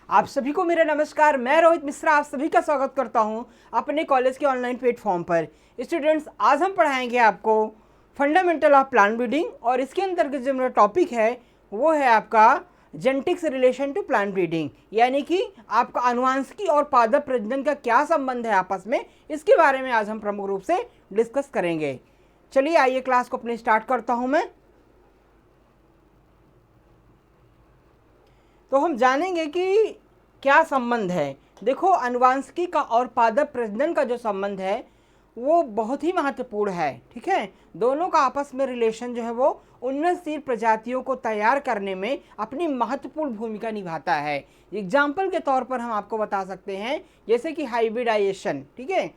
आप सभी को मेरा नमस्कार। मैं रोहित मिश्रा आप सभी का स्वागत करता हूं अपने कॉलेज के ऑनलाइन प्लेटफॉर्म पर। स्टूडेंट्स, आज हम पढ़ाएंगे आपको फंडामेंटल ऑफ प्लांट ब्रीडिंग और इसके अंतर्गत जो मेरा टॉपिक है वो है आपका genetics relation to plant breeding, यानी कि आपका आनुवंशिकी और पादप प्रजनन का क्या संबंध है आपस में, इसके बारे में आज हम प्रमुख रूप से डिस्कस करेंगे। चलिए आइए क्लास को अपने स्टार्ट करता हूं मैं। तो हम जानेंगे कि क्या संबंध है। देखो, आनुवंशिकी का और पादप प्रजनन का जो संबंध है वो बहुत ही महत्वपूर्ण है। ठीक है, दोनों का आपस में रिलेशन जो है वो उन्नतशील प्रजातियों को तैयार करने में अपनी महत्वपूर्ण भूमिका निभाता है। एग्जाम्पल के तौर पर हम आपको बता सकते हैं जैसे कि हाइब्रिडाइजेशन। ठीक है,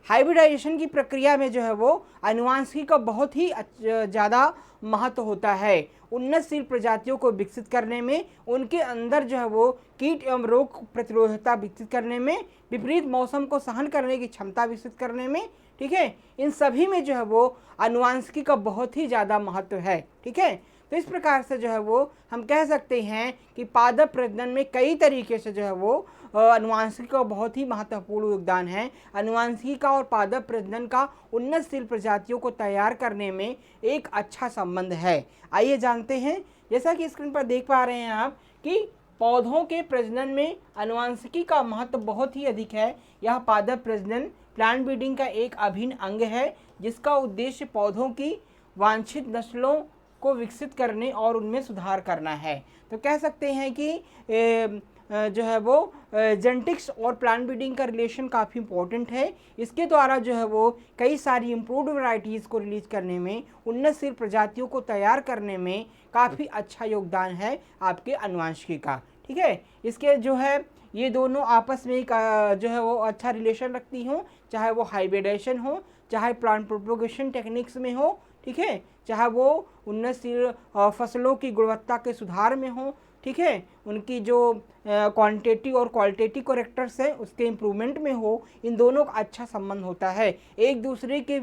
हाइब्रिडाइजेशन की प्रक्रिया में जो है वो आनुवंशिकी का बहुत ही ज़्यादा महत्व होता है। उन्नतशील प्रजातियों को विकसित करने में, उनके अंदर जो है वो कीट एवं रोग प्रतिरोधकता विकसित करने में, विपरीत मौसम को सहन करने की क्षमता विकसित करने में, ठीक है, इन सभी में जो है वो आनुवंशिकी का बहुत ही ज़्यादा महत्व है। ठीक है, तो इस प्रकार से जो है वो हम कह सकते हैं कि पादप प्रजनन में कई तरीके से जो है वो आनुवंशिकी का बहुत ही महत्वपूर्ण योगदान है। आनुवंशिकी का और पादप प्रजनन का उन्नतशील प्रजातियों को तैयार करने में एक अच्छा संबंध है। आइए जानते हैं। जैसा कि स्क्रीन पर देख पा रहे हैं आप कि पौधों के प्रजनन में आनुवंशिकी का महत्व बहुत ही अधिक है। यह पादप प्रजनन प्लांट ब्रीडिंग का एक अभिन्न अंग है जिसका उद्देश्य पौधों की वांछित नस्लों को विकसित करने और उनमें सुधार करना है। तो कह सकते हैं कि जो है वो जेनेटिक्स और प्लांट ब्रीडिंग का रिलेशन काफ़ी इंपॉर्टेंट है। इसके द्वारा जो है वो कई सारी इम्प्रूव्ड वैरायटीज़ को रिलीज करने में, उन्नतशील प्रजातियों को तैयार करने में काफ़ी अच्छा योगदान है आपके आनुवंशिकी का। ठीक है, इसके जो है ये दोनों आपस में जो है वो अच्छा रिलेशन रखती हों, चाहे वो हाइब्रिडाइजेशन हो, चाहे प्लांट प्रोपोगेशन टेक्निक्स में हो, ठीक है, चाहे वो उन्नतशील फसलों की गुणवत्ता के सुधार में हो, ठीक है, उनकी जो क्वांटिटी और क्वालिटेटिव कैरेक्टर्स हैं उसके इम्प्रूवमेंट में हो, इन दोनों का अच्छा संबंध होता है। एक दूसरे के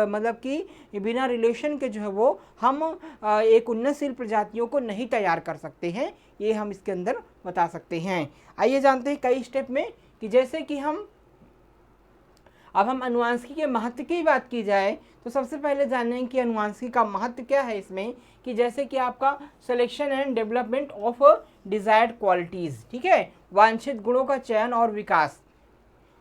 मतलब कि बिना रिलेशन के जो है वो हम एक उन्नतशील प्रजातियों को नहीं तैयार कर सकते हैं, ये हम इसके अंदर बता सकते हैं। आइए जानते हैं कई स्टेप में कि जैसे कि हम आनुवंशिकी के महत्व की बात की जाए तो सबसे पहले जानें कि आनुवंशिकी का महत्व क्या है इसमें, कि जैसे कि आपका selection and development of desired qualities. ठीक है, वांछित गुणों का चयन और विकास।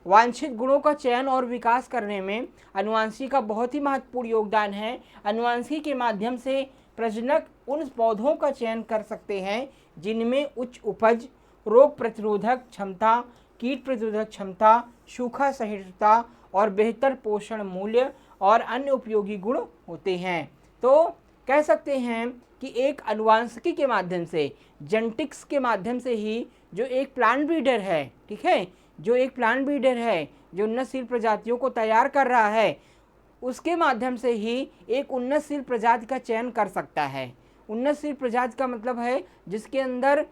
वांछित गुणों का चयन और विकास करने में आनुवंशिकी का बहुत ही महत्वपूर्ण योगदान है। आनुवंशिकी के माध्यम से प्रजनक उन पौधों का चयन कर सकते हैं जिनमें उच्च उपज, रोग प्रतिरोधक क्षमता, कीट प्रतिरोधक क्षमता, सूखा सहिष्णुता और बेहतर पोषण मूल्य और अन्य उपयोगी गुण होते हैं। तो कह सकते हैं कि एक आनुवंशिकी के माध्यम से, जेनेटिक्स के माध्यम से ही जो एक प्लांट ब्रीडर है, ठीक है, जो एक प्लांट ब्रीडर है जो उन्नतशील प्रजातियों को तैयार कर रहा है, उसके माध्यम से ही एक उन्नतशील प्रजाति का चयन कर सकता है। उन्नतशील प्रजाति का मतलब है जिसके अंदर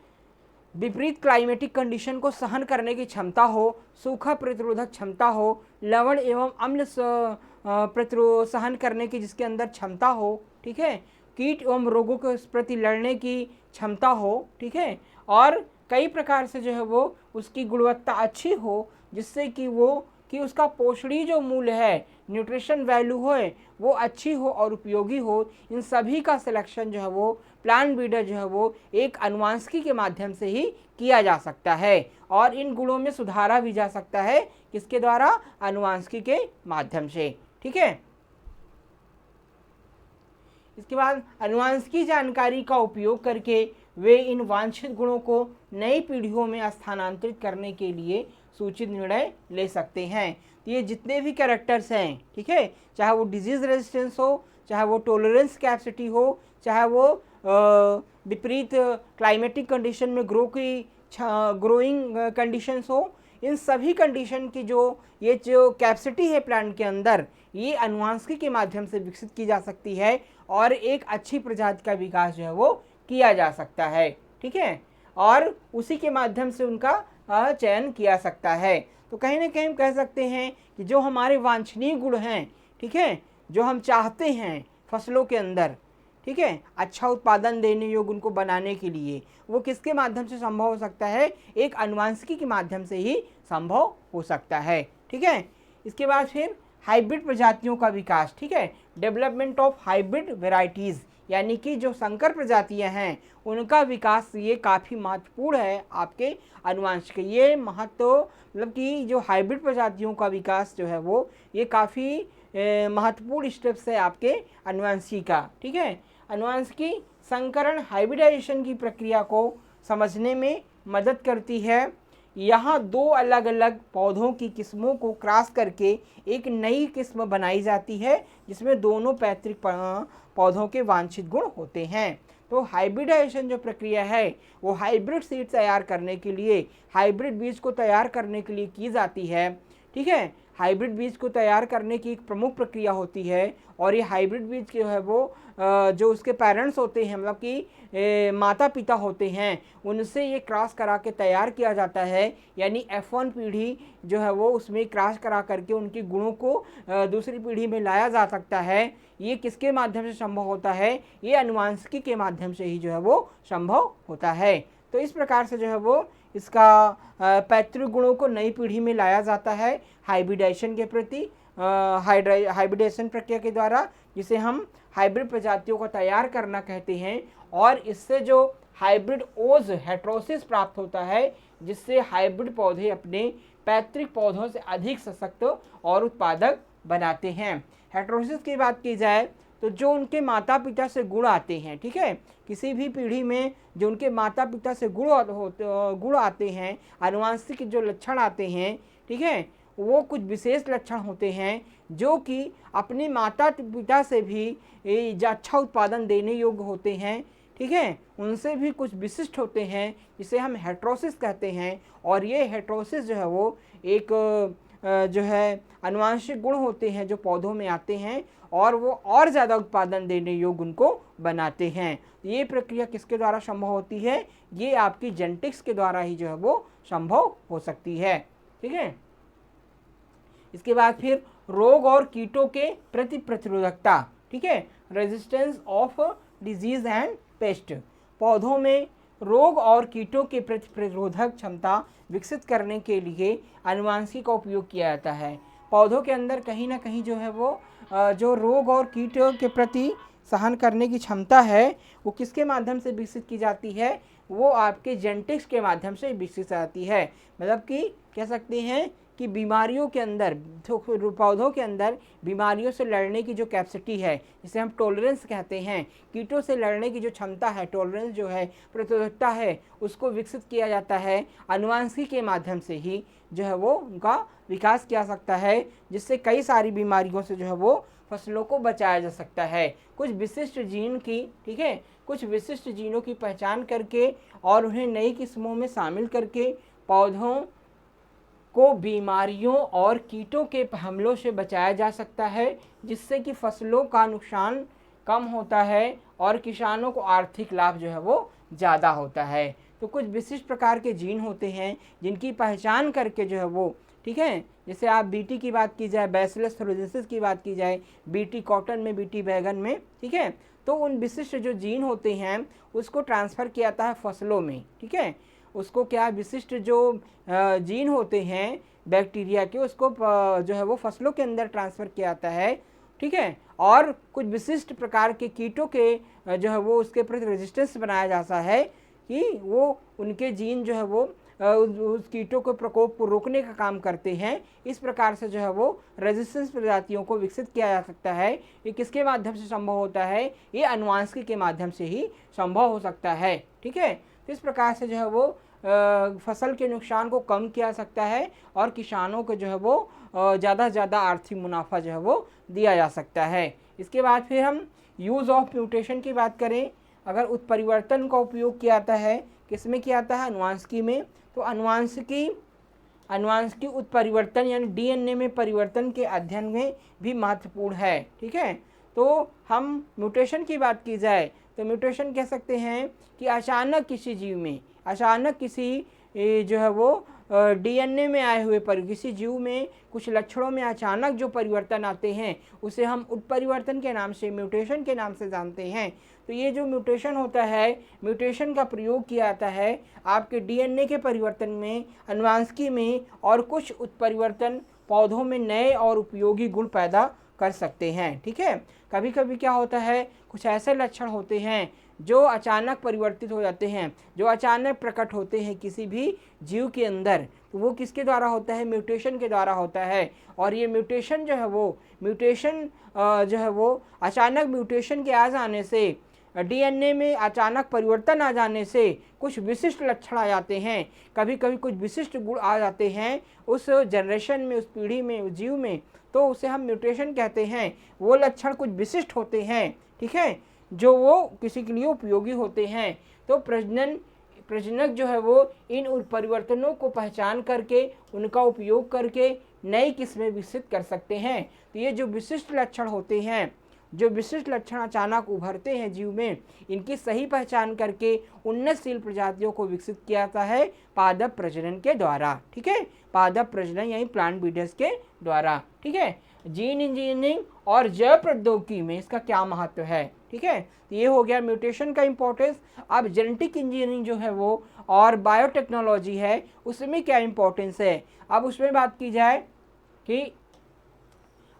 विपरीत क्लाइमेटिक कंडीशन को सहन करने की क्षमता हो, सूखा प्रतिरोधक क्षमता हो, लवण एवं अम्ल सहन करने की जिसके अंदर क्षमता हो, ठीक है, कीट एवं रोगों के प्रति लड़ने की क्षमता हो, ठीक है, और कई प्रकार से जो है वो उसकी गुणवत्ता अच्छी हो जिससे कि उसका पोषणीय जो मूल्य है, न्यूट्रिशन वैल्यू हो वो अच्छी हो और उपयोगी हो। इन सभी का सिलेक्शन जो है वो प्लांट ब्रीडर जो है वो एक आनुवंशिकी के माध्यम से ही किया जा सकता है और इन गुणों में सुधारा भी जा सकता है किसके द्वारा, आनुवंशिकी के माध्यम से। ठीक है, इसके बाद आनुवंशिकी जानकारी का उपयोग करके वे इन वांछित गुणों को नई पीढ़ियों में स्थानांतरित करने के लिए सूचित निर्णय ले सकते हैं। तो ये जितने भी कैरेक्टर्स हैं, ठीक है, चाहे वो डिजीज रेजिस्टेंस हो, चाहे वो टॉलरेंस कैपेसिटी हो, चाहे वो विपरीत क्लाइमेटिक कंडीशन में ग्रोइंग कंडीशंस हो, इन सभी कंडीशन की जो कैपेसिटी है प्लांट के अंदर, ये आनुवंशिकी के माध्यम से विकसित की जा सकती है और एक अच्छी प्रजाति का विकास जो है वो किया जा सकता है। ठीक है, और उसी के माध्यम से उनका चयन किया सकता है। तो कहीं ना कहीं हम कह सकते हैं कि जो हमारे वांछनीय गुण हैं, ठीक है, जो हम चाहते हैं फसलों के अंदर, ठीक है, अच्छा उत्पादन देने योग्य उनको बनाने के लिए, वो किसके माध्यम से संभव हो सकता है? एक आनुवंशिकी के माध्यम से ही संभव हो सकता है। ठीक है, इसके बाद फिर हाइब्रिड प्रजातियों का विकास। ठीक है, डेवलपमेंट ऑफ हाइब्रिड वेराइटीज़, यानी कि जो संकर प्रजातियां हैं उनका विकास, ये काफ़ी महत्वपूर्ण है आपके आनुवंशिक। ये महत्व मतलब कि जो हाइब्रिड प्रजातियों का विकास जो है वो ये काफ़ी महत्वपूर्ण स्टेप्स है आपके आनुवंशिकी का। ठीक है, आनुवंशिकी संकरण हाइब्रिडाइजेशन की प्रक्रिया को समझने में मदद करती है। यहाँ दो अलग अलग पौधों की किस्मों को क्रॉस करके एक नई किस्म बनाई जाती है जिसमें दोनों पैतृक पौधों के वांछित गुण होते हैं। तो हाइब्रिडाइजेशन जो प्रक्रिया है वो हाइब्रिड सीड तैयार करने के लिए, हाइब्रिड बीज को तैयार करने के लिए की जाती है। ठीक है, हाइब्रिड बीज को तैयार करने की एक प्रमुख प्रक्रिया होती है और ये हाइब्रिड बीज जो है वो जो उसके पेरेंट्स होते हैं, मतलब कि माता पिता होते हैं, उनसे ये क्रॉस करा के तैयार किया जाता है। यानी F1 पीढ़ी जो है वो उसमें क्रॉस करा करके उनके गुणों को दूसरी पीढ़ी में लाया जा सकता है। ये किसके माध्यम से संभव होता है? ये आनुवंशिकी के माध्यम से ही जो है वो संभव होता है। तो इस प्रकार से जो है वो इसका पैतृक गुणों को नई पीढ़ी में लाया जाता है हाइब्रिडाइजेशन के प्रति, हाइब्रिडेशन प्रक्रिया के द्वारा, जिसे हम हाइब्रिड प्रजातियों को तैयार करना कहते हैं। और इससे जो हाइब्रिड ओज हेट्रोसिस प्राप्त होता है, जिससे हाइब्रिड पौधे अपने पैतृक पौधों से अधिक सशक्त और उत्पादक बनाते हैं। हेट्रोसिस की बात की जाए तो जो उनके माता पिता से गुण आते हैं, ठीक है, किसी भी पीढ़ी में जो उनके माता पिता से गुण आते हैं, आनुवंशिक जो लक्षण आते हैं, ठीक है, वो कुछ विशेष लक्षण होते हैं जो कि अपने माता पिता से भी अच्छा उत्पादन देने योग्य होते हैं। ठीक है, उनसे भी कुछ विशिष्ट होते हैं जिसे हम हेट्रोसिस कहते हैं। और ये हेट्रोसिस जो है वो एक जो है आनुवंशिक गुण होते हैं जो पौधों में आते हैं और वो और ज़्यादा उत्पादन देने योग्य उनको बनाते हैं। ये प्रक्रिया किसके द्वारा संभव होती है? ये आपकी जेनेटिक्स के द्वारा ही जो है वो संभव हो सकती है। ठीक है, इसके बाद फिर रोग और कीटों के प्रति प्रतिरोधकता। ठीक है, resistance of disease and paste. पौधों में रोग और कीटों के प्रति प्रतिरोधक क्षमता विकसित करने के लिए आनुवंशिकी का उपयोग किया जाता है। पौधों के अंदर कहीं ना कहीं जो है वो जो रोग और कीटों के प्रति सहन करने की क्षमता है वो किसके माध्यम से विकसित की जाती है? वो आपके जेनेटिक्स के माध्यम से विकसित आती है। मतलब कि कह सकते हैं कि बीमारियों के अंदर, पौधों के अंदर बीमारियों से लड़ने की जो कैपेसिटी है, जिसे हम टॉलरेंस कहते हैं, कीटों से लड़ने की जो क्षमता है, टॉलरेंस जो है, प्रतिरोधकता है, उसको विकसित किया जाता है आनुवंशिकी के माध्यम से ही जो है वो उनका विकास किया सकता है, जिससे कई सारी बीमारियों से जो है वो फसलों को बचाया जा सकता है। कुछ विशिष्ट जीन की, ठीक है, कुछ विशिष्ट जीनों की पहचान करके और उन्हें नई किस्मों में शामिल करके पौधों को बीमारियों और कीटों के हमलों से बचाया जा सकता है, जिससे कि फसलों का नुकसान कम होता है और किसानों को आर्थिक लाभ जो है वो ज़्यादा होता है। तो कुछ विशिष्ट प्रकार के जीन होते हैं जिनकी पहचान करके जो है वो, ठीक है, जैसे आप बीटी की बात की जाए, बैसिलस थ्रोजेसिस की बात की जाए, बीटी कॉटन में, बीटी बैगन में, ठीक है, तो उन विशिष्ट जो जीन होते हैं उसको ट्रांसफ़र किया जाता है फसलों में। ठीक है, उसको क्या विशिष्ट जो जीन होते हैं बैक्टीरिया के, उसको जो है वो फसलों के अंदर ट्रांसफ़र किया जाता है। ठीक है, और कुछ विशिष्ट प्रकार के कीटों के जो है वो उसके प्रति रेजिस्टेंस बनाया जाता है कि वो उनके जीन जो है वो उस कीटों के प्रकोप को रोकने का काम करते हैं। इस प्रकार से जो है वो रेजिस्टेंस प्रजातियों को विकसित किया जा सकता है। ये किसके माध्यम से संभव होता है? ये आनुवंशिकी के माध्यम से ही संभव हो सकता है। ठीक है, तो इस प्रकार से जो है वो फसल के नुकसान को कम किया जा सकता है और किसानों को जो है वो ज़्यादा से ज़्यादा आर्थिक मुनाफा जो है वो दिया जा सकता है। इसके बाद फिर हम यूज़ ऑफ म्यूटेशन की बात करें। अगर उत्परिवर्तन का उपयोग किया जाता है, किस में किया जाता है? आनुवंशिकी में। तो आनुवंशिकी उत्परिवर्तन यानी डीएनए में परिवर्तन के अध्ययन में भी महत्वपूर्ण है। ठीक है, तो हम म्यूटेशन की बात की जाए तो म्यूटेशन कह सकते हैं कि अचानक किसी जीव में, अचानक किसी जो है वो डीएनए में आए हुए पर किसी जीव में कुछ लक्षणों में अचानक जो परिवर्तन आते हैं उसे हम उत्परिवर्तन के नाम से, म्यूटेशन के नाम से जानते हैं। तो ये जो म्यूटेशन होता है, म्यूटेशन का प्रयोग किया जाता है आपके डीएनए के परिवर्तन में, अनुवांशिकी में, और कुछ उत्परिवर्तन पौधों में नए और उपयोगी गुण पैदा कर सकते हैं। ठीक है, कभी कभी क्या होता है, कुछ ऐसे लक्षण होते हैं जो अचानक परिवर्तित हो जाते हैं, जो अचानक प्रकट होते हैं किसी भी जीव के अंदर, तो वो किसके द्वारा होता है, म्यूटेशन के द्वारा होता है। और ये म्यूटेशन जो है वो अचानक म्यूटेशन के आ जाने से, डीएनए में अचानक परिवर्तन आ जाने से कुछ विशिष्ट लक्षण आ जाते हैं, कभी कभी कुछ विशिष्ट गुण आ जाते हैं उस जनरेशन में, उस पीढ़ी में, उस जीव में, तो उसे हम म्यूटेशन कहते हैं। वो लक्षण कुछ विशिष्ट होते हैं, ठीक है, जो वो किसी के लिए उपयोगी होते हैं। तो प्रजनक जो है वो इन परिवर्तनों को पहचान करके, उनका उपयोग करके नई किस्में विकसित कर सकते हैं। तो ये जो विशिष्ट लक्षण होते हैं, जो विशिष्ट लक्षण अचानक उभरते हैं जीव में, इनकी सही पहचान करके उन्नतशील प्रजातियों को विकसित किया जाता है पादप प्रजनन के द्वारा। ठीक है, पादप प्रजनन यानी प्लांट ब्रीडर्स के द्वारा। ठीक है, जीन इंजीनियरिंग और जैव प्रौद्योगिकी में इसका क्या महत्व है। ठीक है, तो ये हो गया म्यूटेशन का इंपॉर्टेंस। अब जेनेटिक इंजीनियरिंग जो है वो और बायोटेक्नोलॉजी है, उसमें क्या इंपॉर्टेंस है। अब उसमें बात की जाए कि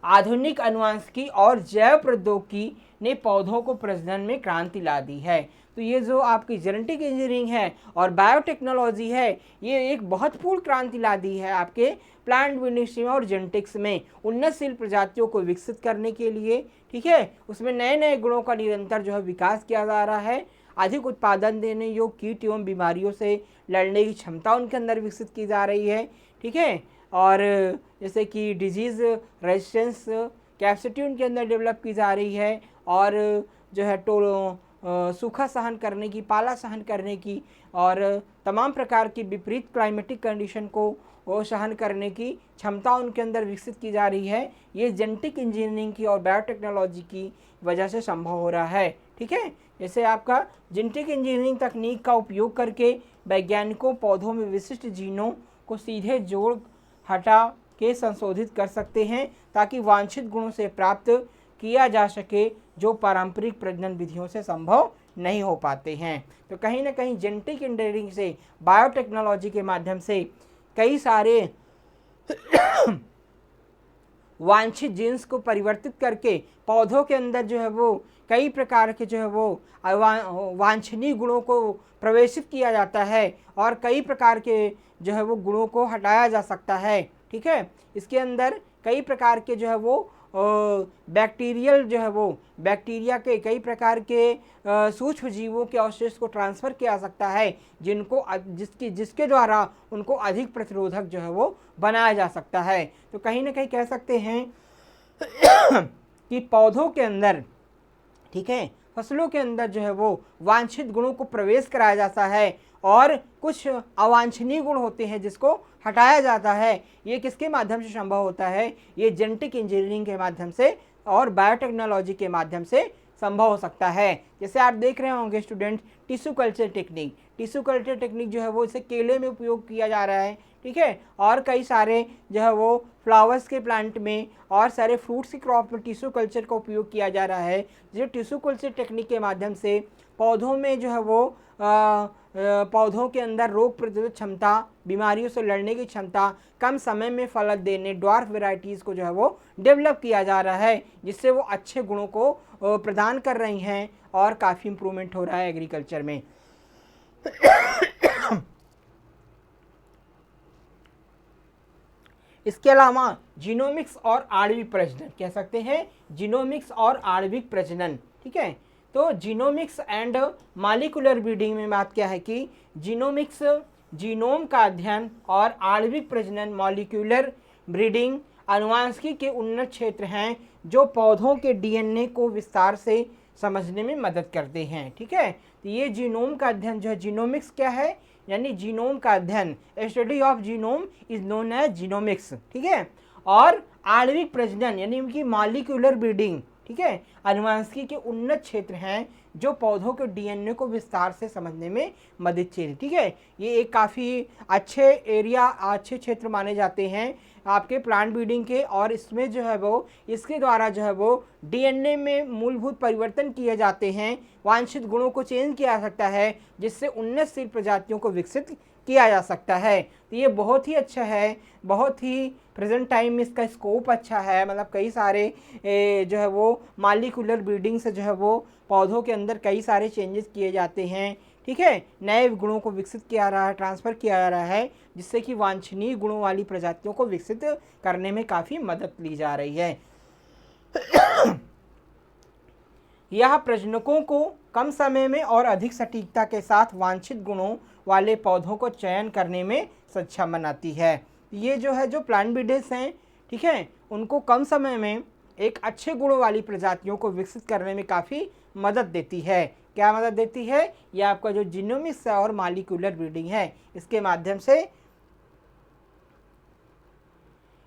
आधुनिक अनुवांशिकी और जैव प्रौद्योगिकी ने पौधों को प्रजनन में क्रांति ला दी है। तो ये जो आपकी जेनेटिक इंजीनियरिंग है और बायोटेक्नोलॉजी है, ये एक महत्वपूर्ण क्रांति ला दी है आपके प्लांट ब्रीडिंग और जेनेटिक्स में, उन्नतशील प्रजातियों को विकसित करने के लिए। ठीक है, उसमें नए नए गुणों का निरंतर जो है विकास किया जा रहा है। अधिक उत्पादन देने योग्य कीट एवं बीमारियों से लड़ने की क्षमता उनके अंदर विकसित की जा रही है। ठीक है, और जैसे कि डिजीज़ रेजिस्टेंस कैपेसिटी उनके अंदर डेवलप की जा रही है, और जो है सूखा सहन करने की, पाला सहन करने की, और तमाम प्रकार की विपरीत क्लाइमेटिक कंडीशन को वो सहन करने की क्षमता उनके अंदर विकसित की जा रही है। ये जेनेटिक इंजीनियरिंग की और बायोटेक्नोलॉजी की वजह से संभव हो रहा है। ठीक है, जैसे आपका जेनेटिक इंजीनियरिंग तकनीक का उपयोग करके वैज्ञानिकों पौधों में विशिष्ट जीनों को सीधे जोड़ हटा के संशोधित कर सकते हैं ताकि वांछित गुणों से प्राप्त किया जा सके जो पारंपरिक प्रजनन विधियों से संभव नहीं हो पाते हैं। तो कहीं ना कहीं जेनेटिक इंजीनियरिंग से, बायोटेक्नोलॉजी के माध्यम से कई सारे वांछित जीन्स को परिवर्तित करके पौधों के अंदर जो है वो कई प्रकार के जो है वो वांछनीय गुणों को प्रवेशित किया जाता है, और कई प्रकार के जो है वो गुणों को हटाया जा सकता है। ठीक है, इसके अंदर कई प्रकार के जो है वो बैक्टीरियल जो है वो बैक्टीरिया के कई प्रकार के सूक्ष्म जीवों के अवशेष को ट्रांसफ़र किया जा सकता है, जिसके द्वारा उनको अधिक प्रतिरोधक जो है वो बनाया जा सकता है। तो कहीं ना कहीं कह सकते हैं कि पौधों के अंदर, ठीक है, फसलों के अंदर जो है वो वांछित गुणों को प्रवेश कराया जाता है, और कुछ अवांछनीय गुण होते हैं जिसको हटाया जाता है। ये किसके माध्यम से संभव होता है, ये जेनेटिक इंजीनियरिंग के माध्यम से और बायोटेक्नोलॉजी के माध्यम से संभव हो सकता है। जैसे आप देख रहे होंगे student, tissue culture technique, tissue culture technique जो है वो इसे केले में उपयोग किया जा रहा है। ठीक है, और कई सारे जो है वो फ्लावर्स के प्लांट में और सारे फ्रूट्स की क्रॉप में टिश्यू कल्चर का उपयोग किया जा रहा है। जो टिश्यू कल्चर टेक्निक के माध्यम से पौधों में जो है वो पौधों के अंदर रोग प्रतिरोधक क्षमता, बीमारियों से लड़ने की क्षमता, कम समय में फल देने ड्वार्फ वेराइटीज़ को जो है वो डेवलप किया जा रहा है, जिससे वो अच्छे गुणों को प्रदान कर रही हैं और काफ़ी इम्प्रूवमेंट हो रहा है एग्रीकल्चर में। इसके अलावा जीनोमिक्स और आणविक प्रजनन, कह सकते हैं जीनोमिक्स और आणविक प्रजनन। ठीक है, तो जीनोमिक्स एंड मॉलिक्यूलर ब्रीडिंग में बात क्या है कि जीनोमिक्स जीनोम का अध्ययन और आणविक प्रजनन मॉलिक्यूलर ब्रीडिंग अनुवांशिकी के उन्नत क्षेत्र हैं जो पौधों के डीएनए को विस्तार से समझने में मदद करते हैं। ठीक है, तो ये जीनोम का अध्ययन जो है, जीनोमिक्स क्या है, यानी जीनोम का अध्ययन, study of genome is known as genomics. ठीक है, और आणविक प्रजनन यानी उनकी मॉलिक्यूलर ब्रीडिंग, ठीक है। आनुवांशिकी के उन्नत क्षेत्र हैं जो पौधों के डीएनए को विस्तार से समझने में मदद चाहिए, ठीक है। ये एक काफ़ी अच्छे एरिया, अच्छे क्षेत्र माने जाते हैं आपके प्लांट ब्रीडिंग के, और इसमें जो है वो इसके द्वारा जो है वो डीएनए में मूलभूत परिवर्तन किए जाते हैं, वांछित गुणों को चेंज किया जा सकता है, जिससे उन्नतशील प्रजातियों को विकसित किया जा सकता है। तो ये बहुत ही अच्छा है, बहुत ही प्रेजेंट टाइम में इसका स्कोप अच्छा है, मतलब कई सारे जो है वो मालिकुलर ब्रीडिंग से जो है वो पौधों के अंदर कई सारे चेंजेस किए जाते हैं, ठीक है। नए गुणों को विकसित किया रहा है, ट्रांसफ़र किया जा रहा है, जिससे कि वांछनीय गुणों वाली प्रजातियों को विकसित करने में काफ़ी मदद ली जा रही है। यह प्रजनकों को कम समय में और अधिक सटीकता के साथ वांछित गुणों वाले पौधों को चयन करने में सक्षम बनाती है। ये जो है जो प्लांट ब्रीडर्स हैं, ठीक है, उनको कम समय में एक अच्छे गुणों वाली प्रजातियों को विकसित करने में काफ़ी मदद देती है। क्या मदद देती है? यह आपका जो जीनोमिक्स है और मालिकुलर ब्रीडिंग है, इसके माध्यम से।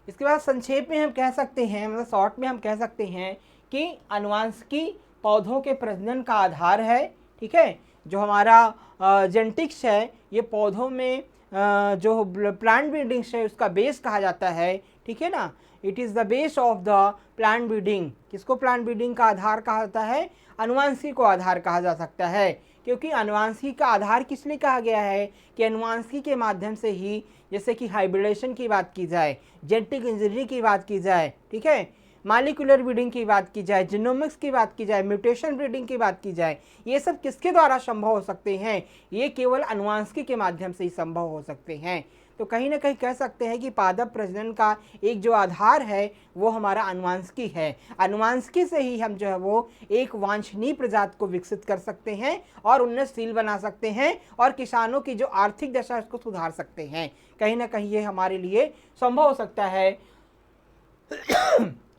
इसके बाद संक्षेप में हम कह सकते हैं, मतलब शॉर्ट में हम कह सकते हैं कि आनुवांशिकी पौधों के प्रजनन का आधार है, ठीक है। जो हमारा जेनेटिक्स है, ये पौधों में जो प्लांट ब्रीडिंग है उसका बेस कहा जाता है, ठीक है ना। It is the base of the plant breeding. किसको प्लांट ब्रीडिंग का आधार कहा जाता है? आनुवांशिकी को आधार कहा जा सकता है, क्योंकि आनुवांशिकी का आधार किस लिए कहा गया है कि आनुवांशिकी के माध्यम से ही, जैसे कि हाइब्रिडेशन की बात की जाए, जेनेटिक इंजीनियरिंग की बात की जाए, ठीक है, मालिकुलर ब्रीडिंग की बात की जाए, जीनोमिक्स की बात की जाए, म्यूटेशन ब्रीडिंग की बात की जाए, ये सब किसके द्वारा संभव हो सकते हैं? ये केवल आनुवांशिकी के माध्यम से ही संभव हो सकते हैं। तो कहीं ना कहीं कह सकते हैं कि पादप प्रजनन का एक जो आधार है वो हमारा आनुवांशिकी है। आनुवांशिकी से ही हम जो है वो एक वांछनीय प्रजाति को विकसित कर सकते हैं और उन्नतशील बना सकते हैं, और किसानों की जो आर्थिक दशा है उसको सुधार सकते हैं। कहीं ना कहीं ये हमारे लिए संभव हो सकता है।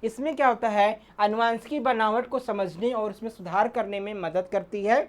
इसमें क्या होता है, आनुवांशिकी बनावट को समझने और उसमें सुधार करने में मदद करती है।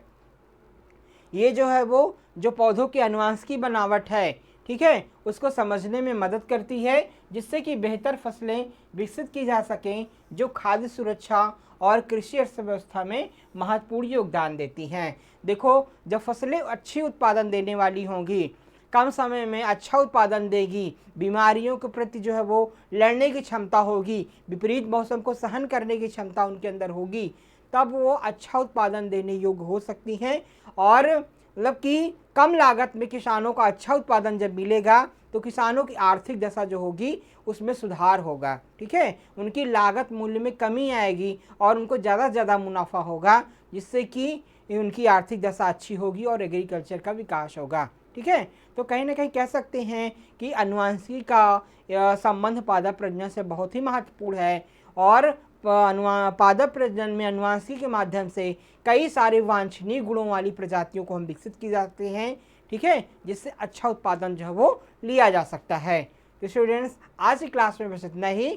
ये जो है वो जो पौधों की आनुवांशिकी बनावट है, ठीक है, उसको समझने में मदद करती है, जिससे कि बेहतर फसलें विकसित की जा सकें, जो खाद्य सुरक्षा और कृषि अर्थव्यवस्था में महत्वपूर्ण योगदान देती हैं। देखो, जब फसलें अच्छी उत्पादन देने वाली होंगी, कम समय में अच्छा उत्पादन देगी, बीमारियों के प्रति जो है वो लड़ने की क्षमता होगी, विपरीत मौसम को सहन करने की क्षमता उनके अंदर होगी, तब वो अच्छा उत्पादन देने योग्य हो सकती हैं। और मतलब कि कम लागत में किसानों का अच्छा उत्पादन जब मिलेगा तो किसानों की आर्थिक दशा जो होगी उसमें सुधार होगा, ठीक है। उनकी लागत मूल्य में कमी आएगी और उनको ज़्यादा से ज़्यादा मुनाफा होगा, जिससे कि उनकी आर्थिक दशा अच्छी होगी और एग्रीकल्चर का विकास होगा, ठीक है। तो कहीं ना कहीं कह सकते हैं कि आनुवांशिकी का संबंध पादप प्रजनन से बहुत ही महत्वपूर्ण है, और पादप प्रजनन में आनुवांशिकी के माध्यम से कई सारे वांछनीय गुणों वाली प्रजातियों को हम विकसित की जाते हैं, ठीक है, जिससे अच्छा उत्पादन जो है वो लिया जा सकता है। तो स्टूडेंट्स, आज की क्लास में बस इतना ही।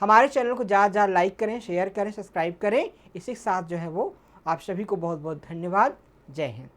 हमारे चैनल को ज़्यादा ज़्यादा लाइक करें, शेयर करें, सब्सक्राइब करें। इसी के साथ जो है वो आप सभी को बहुत बहुत धन्यवाद। जय हिंद।